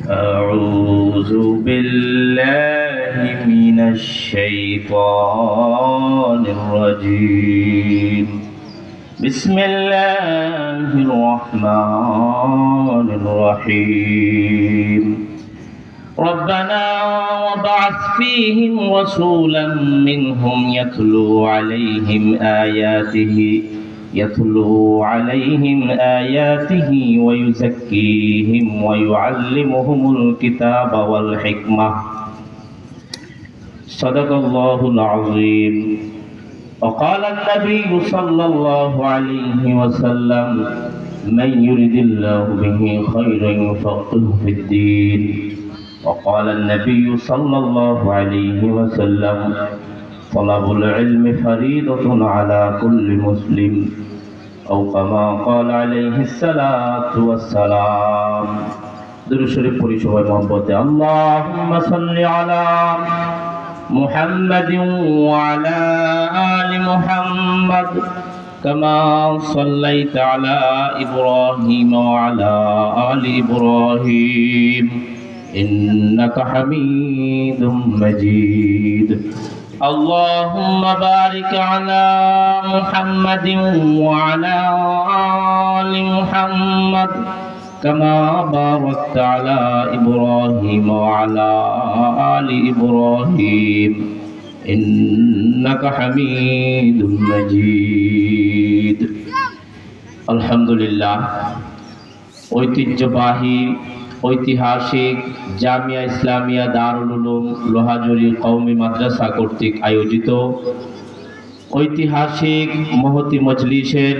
أعوذ بالله من الشيطان الرجيم بسم الله الرحمن الرحيم ربنا وابعث فيهم رسولا منهم يتلو عليهم آياته ويزكيهم ويعلمهم الكتاب والحكمة صدق الله العظيم وقال النبي صلى الله عليه وسلم من يرد الله به خيرا يفقهه في الدين وقال النبي صلى الله عليه وسلم طلب العلم فريضة على كل مسلم أو كما قال عليه الصلاة والسلام درود شريف পড়ি সবাই মহব্বতে اللهم صل على محمد وعلى آل محمد كما صليت على إبراهيم وعلى آل إبراهيم إنك حميد مجيد اللهم بارك على محمد وعلى آل محمد كما باركت على إبراهيم وعلى آل إبراهيم إنك حميد مجيد الحمد لله ঐতিহাসিক জামিয়া ইসলামিয়া দারুল উলুম লোহাজুরি কওমি মাদ্রাসা কর্তৃক আয়োজিত ঐতিহাসিক মহতি মজলিসের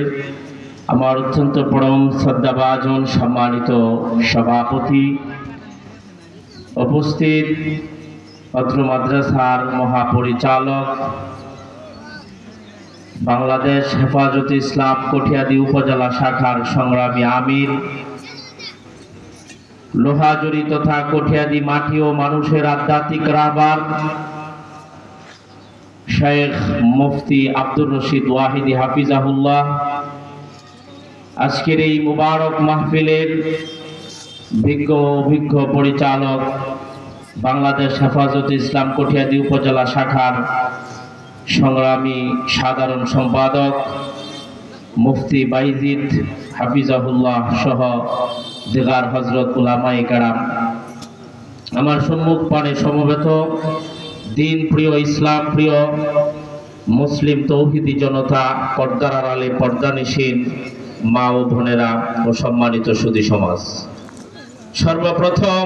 আমার অত্যন্ত পরম শ্রদ্ধাভাজন সম্মানিত সভাপতি, উপস্থিত অত্র মাদ্রাসার মহাপরিচালক, বাংলাদেশ হেফাজতে ইসলাম কঠিয়াদি উপজেলা শাখার সংগ্রামী আমির, লোহাজুরি তথা কঠিয়াদি মাটি ও মানুষের আধ্যাত্মিক রাহবার শেখ মুফতি আব্দুর রশিদ ওয়াহিদি হাফিজাহুল্লাহ, আজকের এই মুবারক মাহফিলের অভিজ্ঞ পরিচালক, বাংলাদেশ হেফাজতে ইসলাম কঠিয়াদি উপজেলা শাখার সংগ্রামী সাধারণ সম্পাদক মুফতি বাইজিদ হাফিজাহুল্লাহ সহ দিগার হযরত উলামায়ে কেরাম, আমার সম্মুখ পানে সমবেত দিন প্রিয়, ইসলাম প্রিয় মুসলিম তৌহিদি জনতা, পর্দার আড়ালে পর্দানিশীন মা ও বোনেরা ও সম্মানিত সুধী সমাজ, সর্বপ্রথম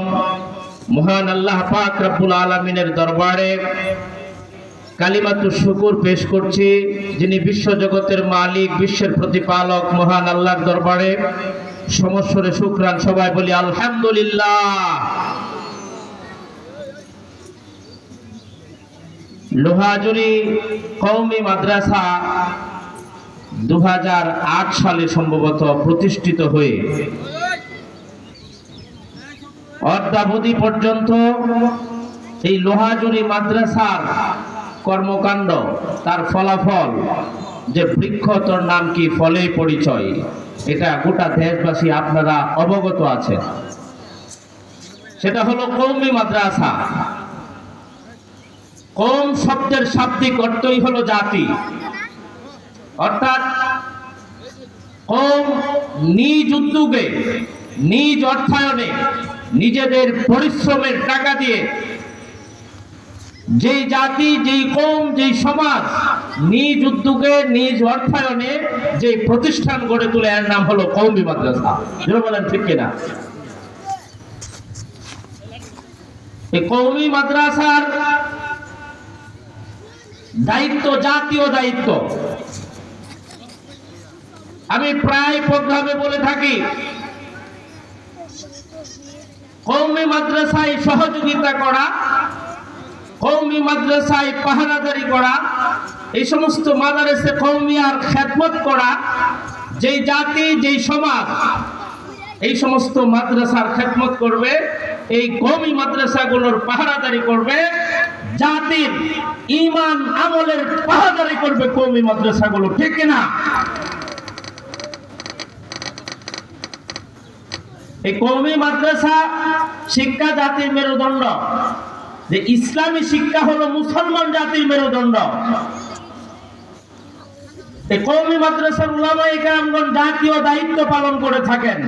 মহান আল্লাহ পাক রব্বুল আলামিনের দরবারে কালিমাতুশ শুকুর পেশ করছি, যিনি বিশ্বজগতের মালিক, বিশ্বের প্রতিপালক মহান আল্লাহর দরবারে সমস্বরে শুকরান। সবাই বলি আলহামদুলিল্লাহ। লোহাজুরি কওমি মাদ্রাসা 2008 সালে সম্ভবত প্রতিষ্ঠিত হয়ে অদ্যাবধি পর্যন্ত এই লোহাজুরি মাদ্রাসার কর্মকাণ্ড, তার ফলাফল যে বৃক্ষ তোর নাম কি ফলেই পরিচয়, এটা গোটা দেশবাসী আপনারা অবগত আছেন। সেটা হলো কওমি মাদ্রাসা। কওম শব্দের শাব্দিক অর্থই হলো জাতি, অর্থাৎ কওম নিজ উদ্যোগে, নিজ অর্থায়নে, নিজেদের পরিশ্রমের টাকা দিয়ে যেই জাতি, যেই কওম, যেই সমাজ নিজ উদ্যোগে, নিজ অর্থায়নে যে প্রতিষ্ঠান গড়ে তোলে, এর নাম হলো কওমি মাদ্রাসা। যারা বলেন ঠিক কিনা? এই কওমি মাদ্রাসার দায়িত্ব জাতীয় দায়িত্ব। আমি প্রায় প্রোগ্রামে বলে থাকি, কওমি মাদ্রাসায় সহযোগিতা করা, কওমি মাদ্রাসায় পাহারাদারি করা, এই সমস্ত মাদ্রাসে কওমিয়ার খেদমত করা, যেই জাতি, যেই সমাজ এই সমস্ত মাদ্রাসার খেদমত করবে, এই কওমি মাদ্রাসাগুলোর পাহারাদারি করবে, জাতির ঈমান আমলের পাহারাদারি করবে কওমি মাদ্রাসাগুলো, ঠিক কিনা? এই কওমি মাদ্রাসা শিক্ষা জাতির মেরুদণ্ড, যে ইসলামী শিক্ষা হলো মুসলমান জাতির মেরুদণ্ড। এই কওমি মাদ্রাসার উলামায়ে কেরামগণ জাতীয় দায়িত্ব পালন করে থাকেন।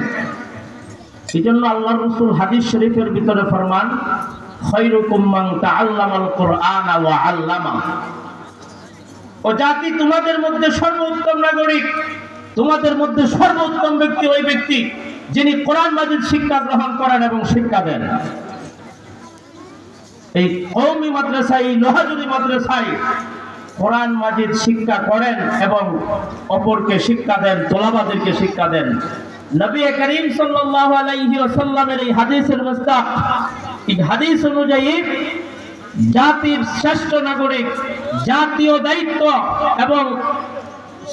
এই জন্য আল্লাহর রাসূল হাদিস শরীফের ভিতরে ফরমান, খায়রুকুম মান তাআল্লামাল কুরআন ওয়া আল্লামা। ও জাতি, তোমাদের মধ্যে সর্বোত্তম নাগরিক, তোমাদের মধ্যে সর্বোত্তম ব্যক্তি ওই ব্যক্তি যিনি কোরআন মাজিদ শিক্ষা গ্রহণ করেন এবং শিক্ষা দেন। এই কওমি মাদ্রাসায়, লোহাজুরি মাদ্রাসায় কোরআন মাজিদ শিক্ষা করেন এবং অপরকে শিক্ষা দেন, তোলাবাদেরকে শিক্ষা দেন। নবী করিম সাল্লাল্লাহু আলাইহি ওয়াসাল্লামের এই হাদিসের মুস্তাক, এই হাদিস অনুযায়ী জাতির শ্রেষ্ঠ নাগরিক, জাতীয় দায়িত্ব এবং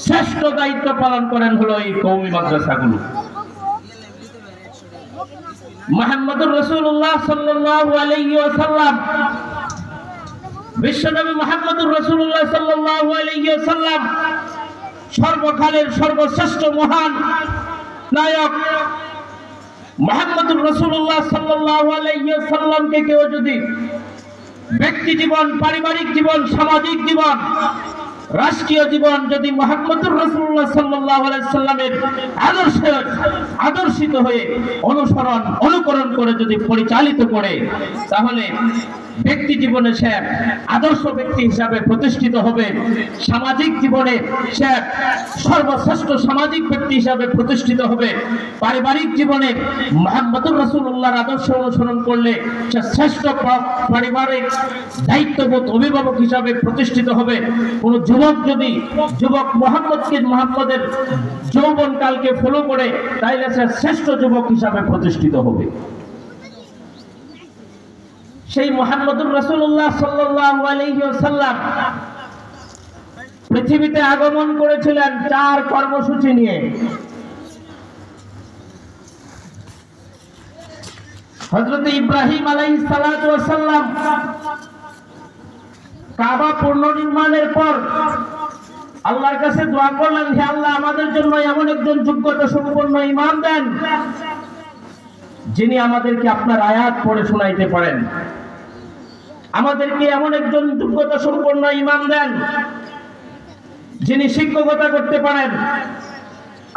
শ্রেষ্ঠ দায়িত্ব পালন করেন হলো এই কওমি মাদ্রাসাগুলো। মুহাম্মদুর রাসূলুল্লাহ সাল্লাল্লাহু আলাইহি ওয়াসাল্লাম, বিশ্বনবী মুহাম্মদুর রাসূলুল্লাহ সাল্লাল্লাহু আলাইহি ওয়াসাল্লাম সর্বকালের সর্বশ্রেষ্ঠ মহান নায়ক মুহাম্মদুর রাসূলুল্লাহ সাল্লাল্লাহু আলাইহি ওয়াসাল্লামকে কেউ যদি ব্যক্তি জীবন, পারিবারিক জীবন, সামাজিক জীবন, রাষ্ট্রীয় জীবন যদি মুহাম্মদুর রাসূলুল্লাহ সাল্লাল্লাহু আলাইহি সাল্লামের আদর্শে আদর্শিত হয়ে অনুসরণ অনুকরণ করে যদি পরিচালিত করে, তাহলে ব্যক্তি জীবনে সে আদর্শ ব্যক্তি হিসাবে প্রতিষ্ঠিত হবে, সামাজিক জীবনে সে সর্বশ্রেষ্ঠ সামাজিক ব্যক্তি হিসাবে প্রতিষ্ঠিত হবে, পারিবারিক জীবনে মুহাম্মদুর রাসূলুল্লাহর আদর্শ অনুসরণ করলে সে শ্রেষ্ঠ পারিবারিক দায়িত্ববোধ অভিভাবক হিসাবে প্রতিষ্ঠিত হবে। কোন যুবক যদি মুহাম্মদের যৌবনকালকে ফলো করে, তাইলে সে শ্রেষ্ঠ যুবক হিসাবে প্রতিষ্ঠিত হবে। সেই মুহাম্মদুর রাসূলুল্লাহ সাল্লাল্লাহু আলাইহি ওয়াসাল্লাম পৃথিবীতে আগমন করেছিলেন 4 কর্মসূচি নিয়ে। হযরত ইব্রাহিম আলাইহিস সালাতু ওয়াস সালাম কাবা পুনর্নির্মাণের পর আল্লাহর কাছে দোয়া করলেন, হে আল্লাহ, আমাদের জন্য এমন একজন যোগ্যতা সম্পন্ন ইমাম দেন যিনি আমাদেরকে আপনার আয়াত পড়ে শোনাইতে পারেন। আমাদেরকে এমন একজন যোগ্যতা সম্পন্ন ইমাম দেন যিনি শিক্ষকতা করতে পারেন।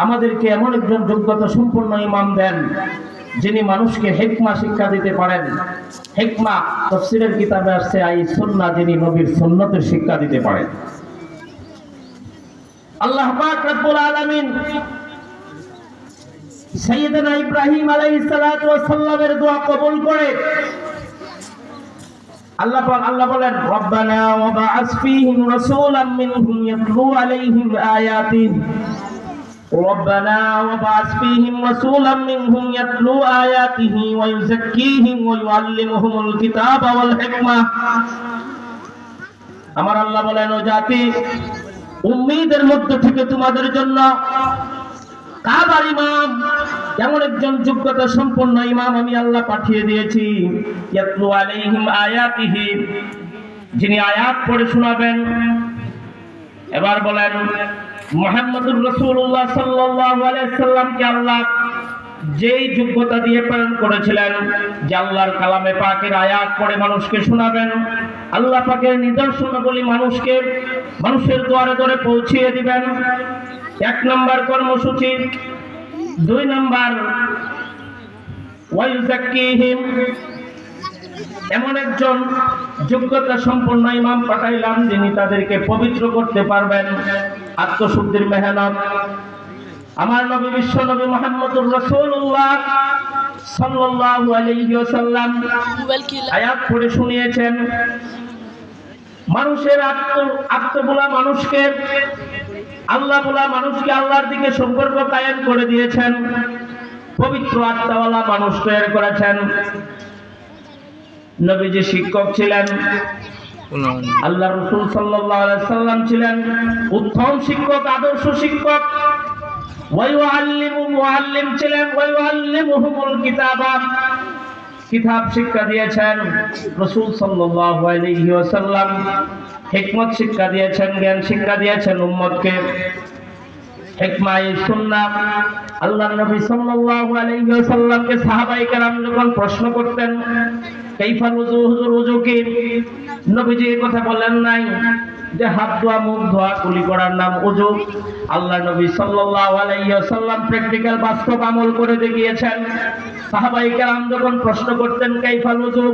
আমাদেরকে এমন একজন যোগ্যতা সম্পন্ন ইমাম দেন যিনি মানুষকে হিকমা শিক্ষা দিতে পারেন। হিকমা তাফসীরের কিতাবে আসছে আই সুন্নাহ, যিনি নবীর সুন্নতের শিক্ষা দিতে পারেন। আল্লাহ পাক রব্বুল আলামিন সাইয়েদনা ইব্রাহিম আলাইহিস সালাতু ওয়াস সালামের দোয়া কবুল করে আল্লাহ বলেন, রব্বানা ওয়া বা'আস ফীহিম রাসূলাম মিনহুম ইয়াতলু আলাইহিম আয়াতিহি রব্বানা ওয়া বা'আস ফীহিম রাসূলাম মিনহুম ইয়াতলু আয়াতিহি ওয়া ইউযাক্কিহিম ওয়া ইউআল্লিমুহুমুল কিতাবা ওয়াল হিকমা। আমার আল্লাহ বলেন, ও জাতি, উম্মীদের মধ্য থেকে তোমাদের জন্য কাবার ইমাম, এমন একজন যোগ্যতা সম্পন্ন ইমাম আমি আল্লাহ পাঠিয়ে দিয়েছি। ইয়াতলু আলাইহিম আয়াতিহি, যিনি আয়াত পড়ে শোনাবেন। এবার বলেন, মুহাম্মদুর রাসূলুল্লাহ সাল্লাল্লাহু আলাইহি সাল্লামকে আল্লাহ যেই যোগ্যতা দিয়ে প্রেরণ করেছিলেন যে আল্লাহর কালামে পাকের আয়াত পড়ে মানুষকে শোনাবেন, আল্লাহ পাকের নিদর্শনাবলী মানুষের দ্বারে দ্বারে পৌঁছিয়ে দিবেন। 1 নম্বর কর্মসূচি। 2 নম্বর, ওয়া ইউযাক্কিহিম, এমন একজন যোগ্যতা সম্পন্ন ইমাম পাঠাইলাম যিনি তাদেরকে পবিত্র করতে পারবেন। আত্মশুদ্ধির মেহনত। আমার নবী বিশ্ব নবী মুহাম্মদুর রাসূলুল্লাহ সাল্লাল্লাহু আলাইহি ওয়াসাল্লাম আয়াত পড়ে শুনিয়েছেন। মানুষের আত্মবোলা মানুষকে, আল্লাহ বলা মানুষকে আল্লাহর দিকে সম্পর্ক কায়েম করে দিয়েছেন। পবিত্র আত্মাওয়ালা মানুষ তৈরি করেছেন। নবীজি শিক্ষক ছিলেন, আল্লাহ রাসূল সাল্লাল্লাহু আলাইহি ওয়াসাল্লাম ছিলেন উত্তম শিক্ষক, আদর্শ শিক্ষক। মুআল্লিম ছিলেন, ওয়াইউআল্লিমুহুমুল কিতাবা, কিতাব শিক্ষা দিয়েছেন। রাসূল সাল্লাল্লাহু আলাইহি ওয়াসাল্লাম হিকমত শিক্ষা দিয়েছেন, জ্ঞান শিক্ষা দিয়েছেন উম্মতকে। হিকমায়ে সুন্নাহ। আল্লাহর নবী সাল্লাল্লাহু আলাইহি ওয়াসাল্লামকে সাহাবায়ে কেরাম যখন প্রশ্ন করতেন কাইফা ওযু, হুজুর ওযু কি, নবীজি এই কথা বলেন নাই যে হাত ধোয়া মুখ ধোয়া কুলি করার নাম ওযু। আল্লাহর নবী সাল্লাল্লাহু আলাইহি ওয়াসাল্লাম প্র্যাকটিক্যাল বাস্তব আমল করে দেখিয়েছেন। সাহাবায়ে কেরাম যখন প্রশ্ন করতেন কাইফা ওযু,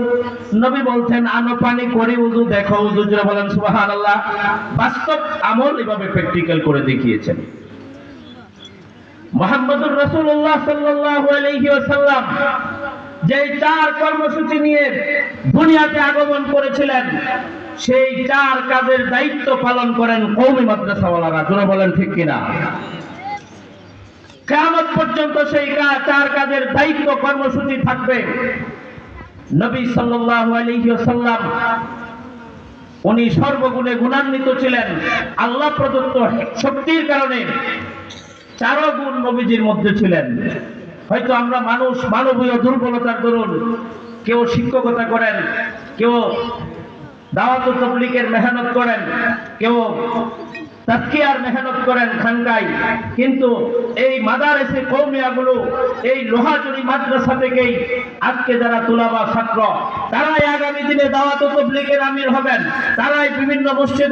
নবী বলতেন আনো পানি করে ওযু দেখো ওযু। জোরে বলেন সুবহানাল্লাহ। বাস্তব আমল এভাবে প্র্যাকটিক্যাল করে দেখিয়েছেন। মুহাম্মদুর রাসূলুল্লাহ সাল্লাল্লাহু আলাইহি ওয়াসাল্লাম যে চার কর্মসূচি নিয়ে দুনিয়াতে আগমন করেছিলেন সেই চার কাজের দায়িত্ব পালন করেন কওমি মাদ্রাসাওয়ালারা। জোরে বলেন ঠিক কিনা? কিয়ামত পর্যন্ত সেই চার কাজের দায়িত্ব কর্মসূচি থাকবে। নবী সাল্লাল্লাহু আলাইহি ওয়াসাল্লাম উনি সর্বগুণে গুণান্বিত ছিলেন। আল্লাহ প্রদত্ত শক্তির কারণে চারো গুণ নবীজির মধ্যে ছিলেন। হয়তো আমরা মানুষ মানবীয় দুর্বলতার দরুন কেউ শিক্ষকতা করেন, কেউ দাওয়াত ও তাবলীগের মেহনত করেন, কেউ তাজকিয়ার মেহনত করেন খানকায়, কিন্তু এই মাদারেসে কওমিয়াগুলো এই লোহাজুরি মাদ্রাসা থেকেই আজকে যারা তুলাবা ছাত্র তারাই আগামী দিনে দাওয়াত ও তাবলীগের আমির হবেন, তারাই বিভিন্ন মসজিদ